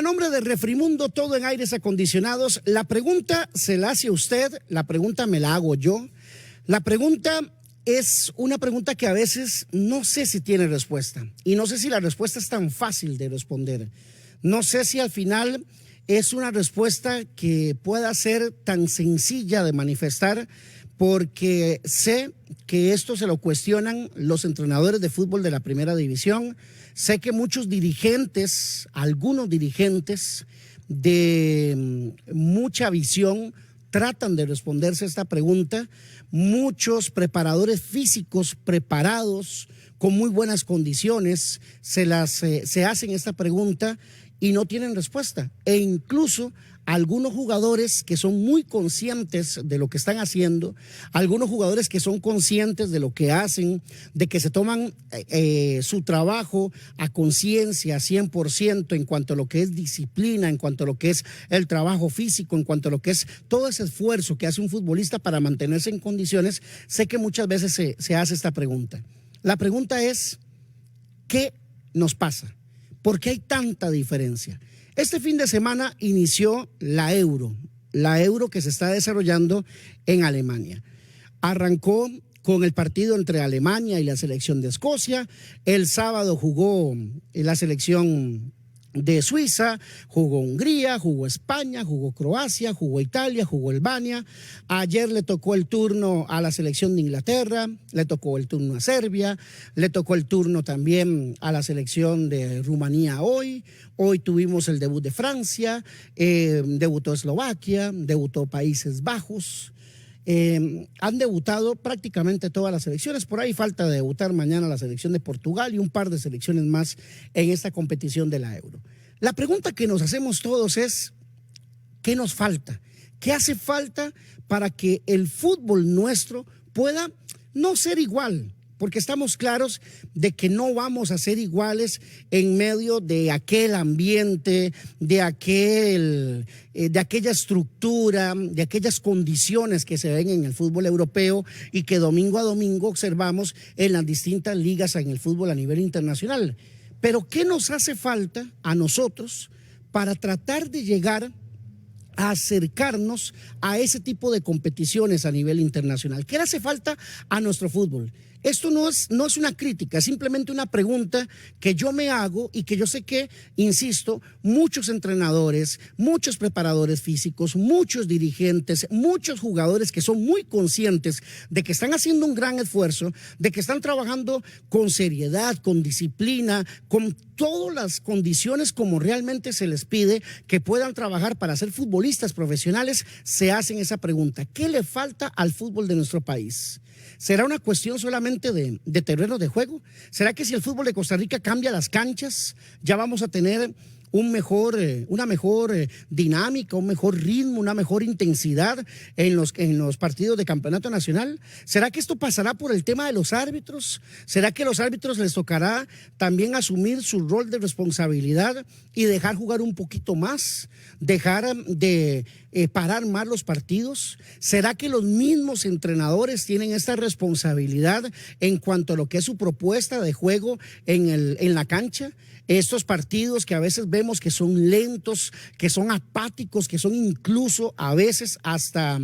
A nombre de Refrimundo, todo en aires acondicionados, la pregunta se la hace usted, la pregunta me la hago yo. La pregunta es una pregunta que a veces no sé si tiene respuesta y no sé si la respuesta es tan fácil de responder. No sé si al final es una respuesta que pueda ser tan sencilla de manifestar, porque sé que esto se lo cuestionan los entrenadores de fútbol de la primera división. Sé que muchos dirigentes, algunos dirigentes de mucha visión, tratan de responderse a esta pregunta. Muchos preparadores físicos preparados, con muy buenas condiciones, se hacen esta pregunta y no tienen respuesta. E incluso algunos jugadores que son muy conscientes de lo que están haciendo, algunos jugadores que son conscientes de lo que hacen, de que se toman su trabajo a conciencia, 100%, en cuanto a lo que es disciplina, en cuanto a lo que es el trabajo físico, en cuanto a lo que es todo ese esfuerzo que hace un futbolista para mantenerse en condiciones. Sé que muchas veces se hace esta pregunta. La pregunta es, ¿qué nos pasa? ¿Por qué hay tanta diferencia? Este fin de semana inició la Euro que se está desarrollando en Alemania. Arrancó con el partido entre Alemania y la selección de Escocia. El sábado jugó la selección de Suiza, jugó Hungría, jugó España, jugó Croacia, jugó Italia, jugó Albania. Ayer le tocó el turno a la selección de Inglaterra, le tocó el turno a Serbia, le tocó el turno también a la selección de Rumanía hoy. Hoy tuvimos el debut de Francia, debutó Eslovaquia, debutó Países Bajos. Han debutado prácticamente todas las selecciones. Por ahí falta debutar mañana la selección de Portugal y un par de selecciones más en esta competición de la Euro. La pregunta que nos hacemos todos es, ¿qué nos falta? ¿Qué hace falta para que el fútbol nuestro pueda no ser igual? Porque estamos claros de que no vamos a ser iguales en medio de aquel ambiente, de aquella estructura, de aquellas condiciones que se ven en el fútbol europeo y que domingo a domingo observamos en las distintas ligas en el fútbol a nivel internacional. Pero ¿qué nos hace falta a nosotros para tratar de llegar a acercarnos a ese tipo de competiciones a nivel internacional? ¿Qué le hace falta a nuestro fútbol? Esto no es una crítica, es simplemente una pregunta que yo me hago y que yo sé que, insisto, muchos entrenadores, muchos preparadores físicos, muchos dirigentes, muchos jugadores que son muy conscientes de que están haciendo un gran esfuerzo, de que están trabajando con seriedad, con disciplina, con todas las condiciones como realmente se les pide, que puedan trabajar para ser futbolistas profesionales, se hacen esa pregunta. ¿Qué le falta al fútbol de nuestro país? ¿Será una cuestión solamente de terreno de juego? ¿Será que si el fútbol de Costa Rica cambia las canchas, ya vamos a tener una mejor dinámica, un mejor ritmo, una mejor intensidad en los partidos de campeonato nacional? ¿Será que esto pasará por el tema de los árbitros? ¿Será que a los árbitros les tocará también asumir su rol de responsabilidad y dejar jugar un poquito más? ¿Dejar de parar más los partidos? ¿Será que los mismos entrenadores tienen esta responsabilidad en cuanto a lo que es su propuesta de juego en la cancha? Estos partidos que a veces vemos que son lentos, que son apáticos, que son incluso a veces hasta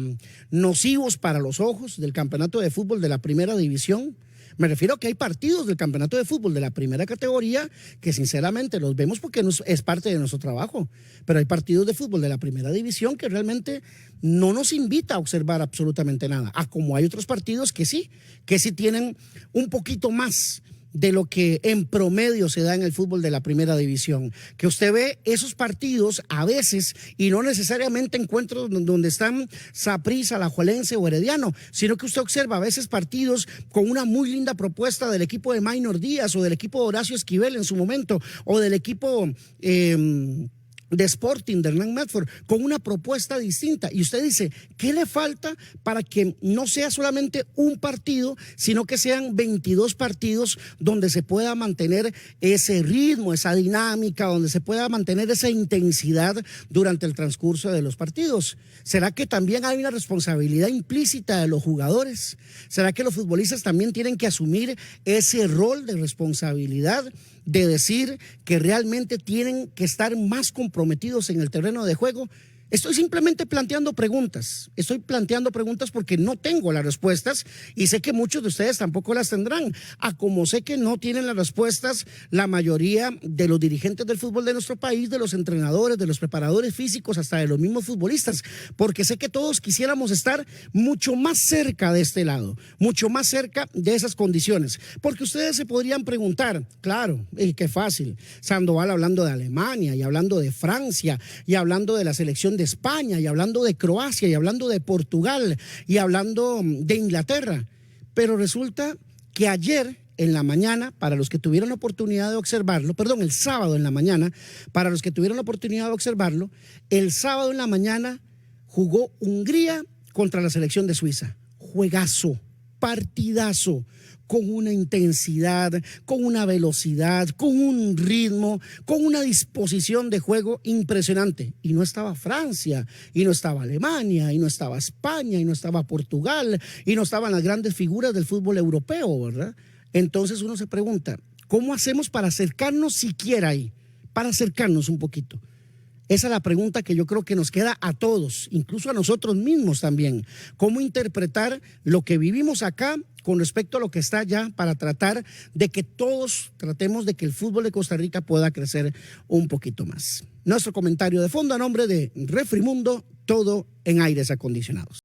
nocivos para los ojos del campeonato de fútbol de la primera división. Me refiero a que hay partidos del campeonato de fútbol de la primera categoría que sinceramente los vemos porque es parte de nuestro trabajo, pero hay partidos de fútbol de la primera división que realmente no nos invita a observar absolutamente nada, como hay otros partidos que sí tienen un poquito más de lo que en promedio se da en el fútbol de la primera división, que usted ve esos partidos a veces y no necesariamente encuentros donde están Saprissa, Alajuelense o Herediano, sino que usted observa a veces partidos con una muy linda propuesta del equipo de Maynor Díaz o del equipo de Horacio Esquivel en su momento o del equipo de Sporting, de Hernán Medford, con una propuesta distinta. Y usted dice, ¿qué le falta para que no sea solamente un partido, sino que sean 22 partidos donde se pueda mantener ese ritmo, esa dinámica, donde se pueda mantener esa intensidad durante el transcurso de los partidos? ¿Será que también hay una responsabilidad implícita de los jugadores? ¿Será que los futbolistas también tienen que asumir ese rol de responsabilidad de decir que realmente tienen que estar más comprometidos en el terreno de juego? Estoy simplemente planteando preguntas. Estoy planteando preguntas porque no tengo las respuestas y sé que muchos de ustedes tampoco las tendrán. Como sé que no tienen las respuestas la mayoría de los dirigentes del fútbol de nuestro país, de los entrenadores, de los preparadores físicos, hasta de los mismos futbolistas, porque sé que todos quisiéramos estar mucho más cerca de este lado, mucho más cerca de esas condiciones. Porque ustedes se podrían preguntar, claro, qué fácil, Sandoval hablando de Alemania y hablando de Francia y hablando de la selección de España y hablando de Croacia y hablando de Portugal y hablando de Inglaterra, pero resulta que ayer en la mañana, para los que tuvieron la oportunidad de observarlo, perdón, el sábado en la mañana, para los que tuvieron la oportunidad de observarlo, el sábado en la mañana jugó Hungría contra la selección de Suiza. Juegazo, partidazo, con una intensidad, con una velocidad, con un ritmo, con una disposición de juego impresionante. Y no estaba Francia, y no estaba Alemania, y no estaba España, y no estaba Portugal, y no estaban las grandes figuras del fútbol europeo, ¿verdad? Entonces uno se pregunta, ¿cómo hacemos para acercarnos siquiera ahí? Para acercarnos un poquito. Esa es la pregunta que yo creo que nos queda a todos, incluso a nosotros mismos también. ¿Cómo interpretar lo que vivimos acá con respecto a lo que está allá para tratar de que todos tratemos de que el fútbol de Costa Rica pueda crecer un poquito más? Nuestro comentario de fondo a nombre de Refrimundo, todo en aires acondicionados.